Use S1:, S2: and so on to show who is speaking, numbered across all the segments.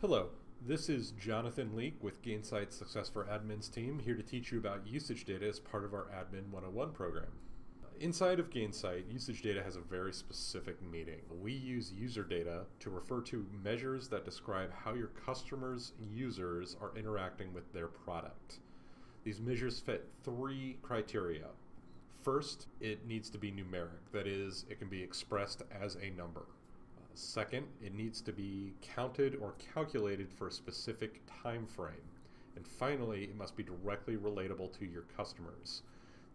S1: Hello, this is Jonathan Leake with Gainsight Success for Admins team, here to teach you about usage data as part of our Admin 101 program. Inside of Gainsight, usage data has a very specific meaning. We use user data to refer to measures that describe how your customers' users are interacting with their product. These measures fit three criteria. First, it needs to be numeric, that is, it can be expressed as a number. Second, it needs to be counted or calculated for a specific time frame. And finally, it must be directly relatable to your customers.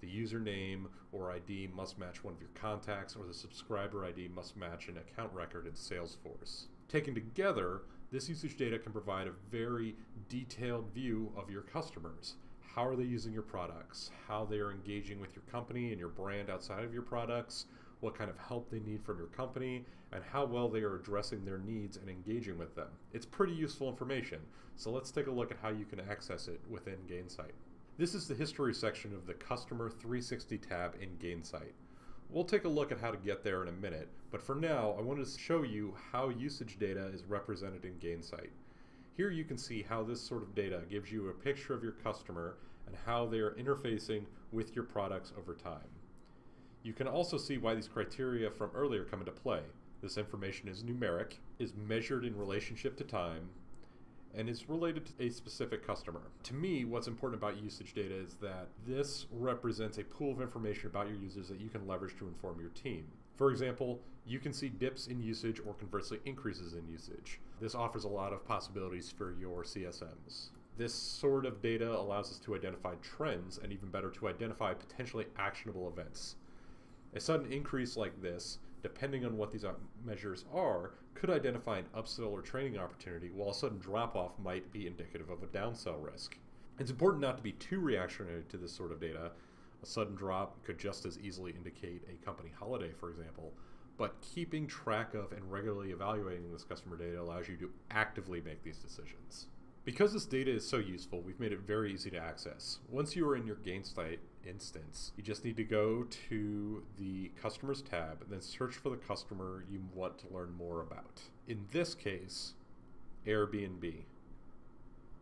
S1: The username or ID must match one of your contacts, or the subscriber ID must match an account record in Salesforce. Taken together, this usage data can provide a very detailed view of your customers. How are they using your products? How they are engaging with your company and your brand outside of your products? What kind of help they need from your company, and how well they are addressing their needs and engaging with them. It's pretty useful information, so let's take a look at how you can access it within Gainsight. This is the history section of the Customer 360 tab in Gainsight. We'll take a look at how to get there in a minute, but for now I wanted to show you how usage data is represented in Gainsight. Here you can see how this sort of data gives you a picture of your customer and how they are interfacing with your products over time. You can also see why these criteria from earlier come into play. This information is numeric, is measured in relationship to time, and is related to a specific customer. To me, what's important about usage data is that this represents a pool of information about your users that you can leverage to inform your team. For example, you can see dips in usage or conversely increases in usage. This offers a lot of possibilities for your CSMs. This sort of data allows us to identify trends, and even better, to identify potentially actionable events. A sudden increase like this, depending on what these measures are, could identify an upsell or training opportunity, while a sudden drop-off might be indicative of a downsell risk. It's important not to be too reactionary to this sort of data. A sudden drop could just as easily indicate a company holiday, for example, but keeping track of and regularly evaluating this customer data allows you to actively make these decisions. Because this data is so useful, we've made it very easy to access. Once you are in your Gainsight instance, you just need to go to the Customers tab and then search for the customer you want to learn more about. In this case, Airbnb.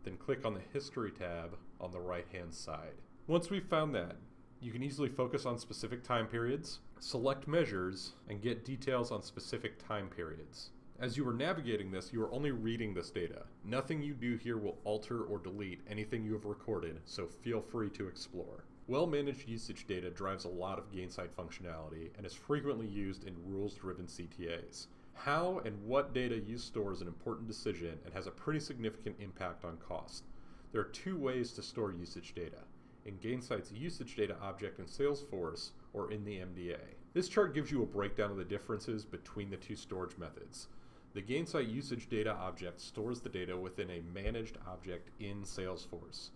S1: Then click on the History tab on the right-hand side. Once we've found that, you can easily focus on specific time periods, select measures, and get details on specific time periods. As you are navigating this, you are only reading this data. Nothing you do here will alter or delete anything you have recorded, so feel free to explore. Well-managed usage data drives a lot of Gainsight functionality and is frequently used in rules-driven CTAs. How and what data you store is an important decision and has a pretty significant impact on cost. There are two ways to store usage data: in Gainsight's usage data object in Salesforce, or in the MDA. This chart gives you a breakdown of the differences between the two storage methods. The Gainsight usage data object stores the data within a managed object in Salesforce,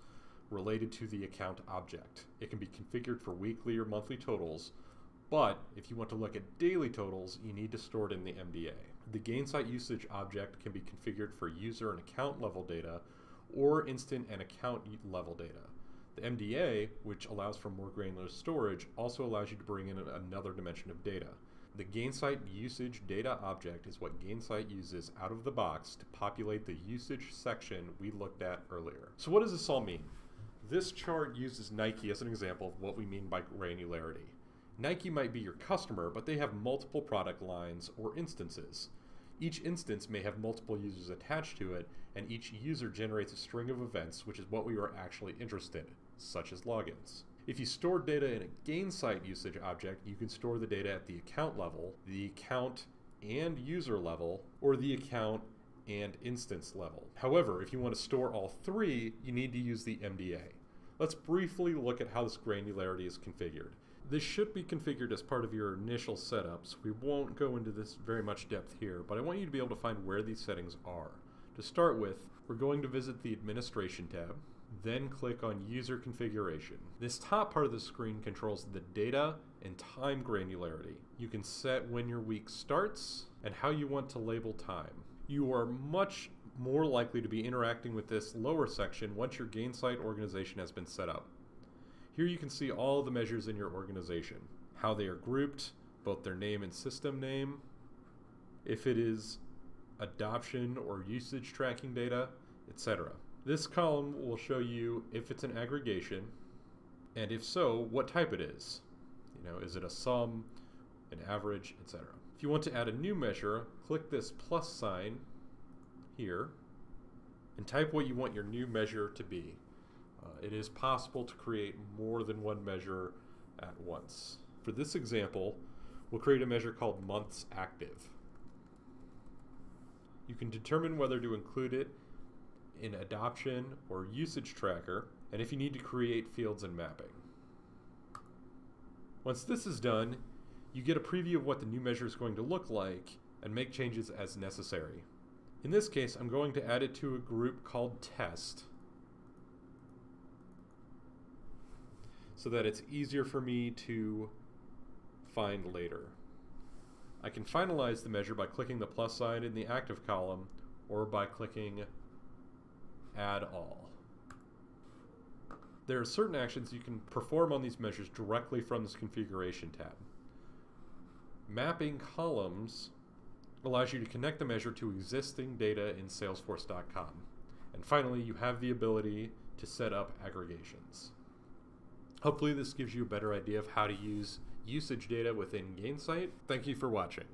S1: related to the account object. It can be configured for weekly or monthly totals, but if you want to look at daily totals, you need to store it in the MDA. The Gainsight usage object can be configured for user and account level data, or instant and account level data. The MDA, which allows for more granular storage, also allows you to bring in another dimension of data. The Gainsight usage data object is what Gainsight uses out of the box to populate the usage section we looked at earlier. So what does this all mean? This chart uses Nike as an example of what we mean by granularity. Nike might be your customer, but they have multiple product lines or instances. Each instance may have multiple users attached to it, and each user generates a string of events, which is what we are actually interested in, such as logins. If you store data in a Gainsight usage object, you can store the data at the account level, the account and user level, or the account and instance level. However, if you want to store all three, you need to use the MDA. Let's briefly look at how this granularity is configured. This should be configured as part of your initial setups. We won't go into this very much depth here, but I want you to be able to find where these settings are. To start with, we're going to visit the Administration tab, then click on User Configuration. This top part of the screen controls the data and time granularity. You can set when your week starts and how you want to label time. You are much more likely to be interacting with this lower section once your Gainsight organization has been set up. Here you can see all the measures in your organization, how they are grouped, both their name and system name. If it is adoption or usage tracking data, etc. This column will show you if it's an aggregation, and if so, what type it is. Is it a sum, an average, etc. If you want to add a new measure, click this plus sign here and type what you want your new measure to be. It is possible to create more than one measure at once. For this example, we'll create a measure called months active. You can determine whether to include it in adoption or usage tracker, and if you need to create fields and mapping. Once this is done, you get a preview of what the new measure is going to look like and make changes as necessary. In this case, I'm going to add it to a group called test so that it's easier for me to find later. I can finalize the measure by clicking the plus sign in the active column or by clicking add all. There are certain actions you can perform on these measures directly from this configuration tab. Mapping columns allows you to connect the measure to existing data in Salesforce.com. And finally, you have the ability to set up aggregations. Hopefully this gives you a better idea of how to use usage data within Gainsight. Thank you for watching.